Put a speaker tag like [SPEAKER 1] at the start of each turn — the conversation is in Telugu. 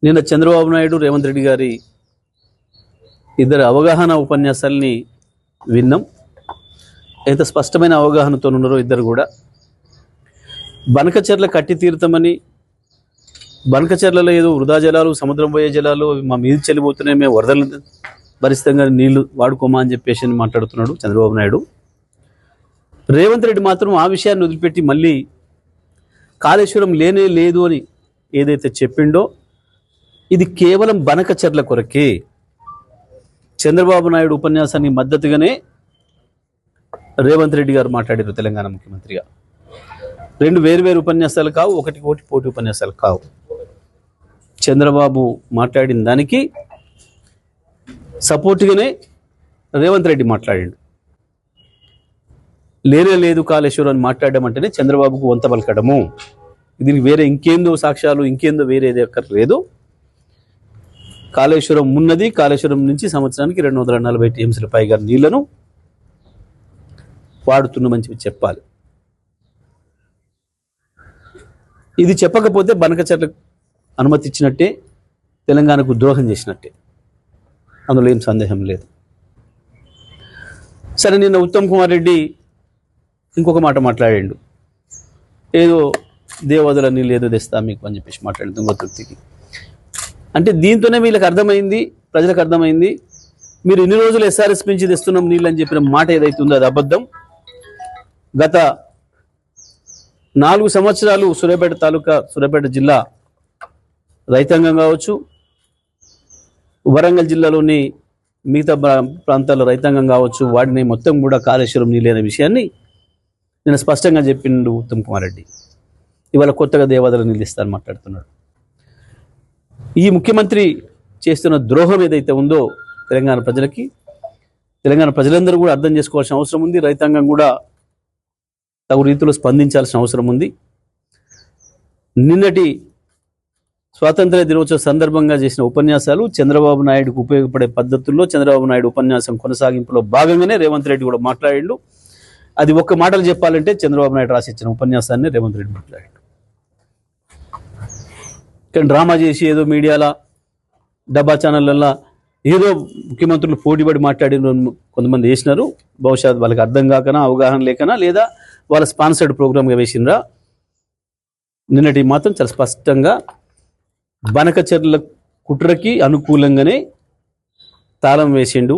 [SPEAKER 1] నిన్న చంద్రబాబు నాయుడు రేవంత్ రెడ్డి గారి ఇద్దరు అవగాహన ఉపన్యాసాలని విన్నాం. ఎంత స్పష్టమైన అవగాహనతో ఉన్నారో ఇద్దరు కూడా. బనకచెర్ల కట్టి తీరుతామని, బనకచెర్లలో ఏదో వృధా జలాలు, సముద్రం పోయే జలాలు మా మీద చెల్లిపోతున్నాయి, మేము వరదలు భరిస్తాంగా నీళ్లు వాడుకోమా అని చెప్పేసి మాట్లాడుతున్నాడు చంద్రబాబు నాయుడు. రేవంత్ రెడ్డి మాత్రం ఆ విషయాన్ని వదిలిపెట్టి మళ్ళీ కాళేశ్వరం లేనే లేదు అని ఏదైతే చెప్పిండో ఇది కేవలం బనకచెర్ల కొరకే. చంద్రబాబు నాయుడు ఉపన్యాసానికి మద్దతుగానే రేవంత్ రెడ్డి గారు మాట్లాడారు తెలంగాణ ముఖ్యమంత్రిగా. రెండు వేరు ఉపన్యాసాలు కావు, ఒకటి పోటీ ఉపన్యాసాలు కావు. చంద్రబాబు మాట్లాడిన దానికి సపోర్ట్గానే రేవంత్ రెడ్డి మాట్లాడాడు. లేనే లేదు కాళేశ్వరం అని మాట్లాడడం అంటేనే చంద్రబాబుకు వంత పలకడము. దీనికి వేరే ఇంకేందో సాక్ష్యాలు, ఇంకేందో వేరేది అక్కర్లేదు. కాళేశ్వరం ఉన్నది, కాళేశ్వరం నుంచి సంవత్సరానికి 240 టీఎంసీల పైగా నీళ్లను వాడుతున్నామని చెప్పాలి. ఇది చెప్పకపోతే బనకచెర్లకు అనుమతి ఇచ్చినట్టే, తెలంగాణకు ద్రోహం చేసినట్టే, అందులో ఏం సందేహం లేదు. సరే, నిన్న ఉత్తమ్ కుమార్ రెడ్డి ఇంకొక మాట మాట్లాడాడు. ఏదో దేవాదుల నీళ్ళు ఏదో తెస్తా మీకు అని చెప్పేసి మాట్లాడింది తుంగతుర్తికి. అంటే దీంతోనే వీళ్ళకి అర్థమైంది, ప్రజలకు అర్థమైంది, మీరు ఇన్ని రోజులు ఎస్ఆర్ఎస్ నుంచి తెస్తున్నాం నీళ్ళు అని చెప్పిన మాట ఏదైతే ఉందో అది అబద్ధం. గత 4 సంవత్సరాలు సూర్యాపేట తాలూకా, సూర్యాపేట జిల్లా రైతాంగం కావచ్చు, వరంగల్ జిల్లాలోని మిగతా ప్రాంతాల రైతాంగం కావచ్చు, వాడిని మొత్తం కూడా కాళేశ్వరం నీళ్ళు అనే విషయాన్ని నేను స్పష్టంగా చెప్పిండు ఉత్తమ్ కుమార్ రెడ్డి. ఇవాళ కొత్తగా దేవాదాయ నీళ్ళు ఇస్తారని మాట్లాడుతున్నాడు. ఈ ముఖ్యమంత్రి చేస్తున్న ద్రోహం ఏదైతే ఉందో తెలంగాణ ప్రజలకి, తెలంగాణ ప్రజలందరూ కూడా అర్థం చేసుకోవాల్సిన అవసరం ఉంది. రైతాంగం కూడా తగు రీతిలో స్పందించాల్సిన అవసరం ఉంది. నిన్నటి స్వాతంత్ర దినోత్సవ సందర్భంగా చేసిన ఉపన్యాసాలు చంద్రబాబు నాయుడుకు ఉపయోగపడే పద్ధతుల్లో చంద్రబాబు నాయుడు ఉపన్యాసం కొనసాగింపులో భాగంగానే రేవంత్ రెడ్డి కూడా మాట్లాడిండు. అది ఒక్క మాటలు చెప్పాలంటే చంద్రబాబు నాయుడు రాసిచ్చిన ఉపన్యాసాన్ని రేవంత్ రెడ్డి మాట్లాడాడు. కానీ డ్రామా చేసి ఏదో మీడియాలో, డబ్బా ఛానళ్ళల్లో ఏదో ముఖ్యమంత్రులు పోటీపడి మాట్లాడిన కొంతమంది వేసినారు. బహుశా వాళ్ళకి అర్థం కాకనా, అవగాహన లేకనా, లేదా వాళ్ళ స్పాన్సర్డ్ ప్రోగ్రామ్గా వేసినరా. నిన్నటి మాత్రం చాలా స్పష్టంగా బనకచెర్ల కుట్రకి అనుకూలంగానే తాళం వేసిండు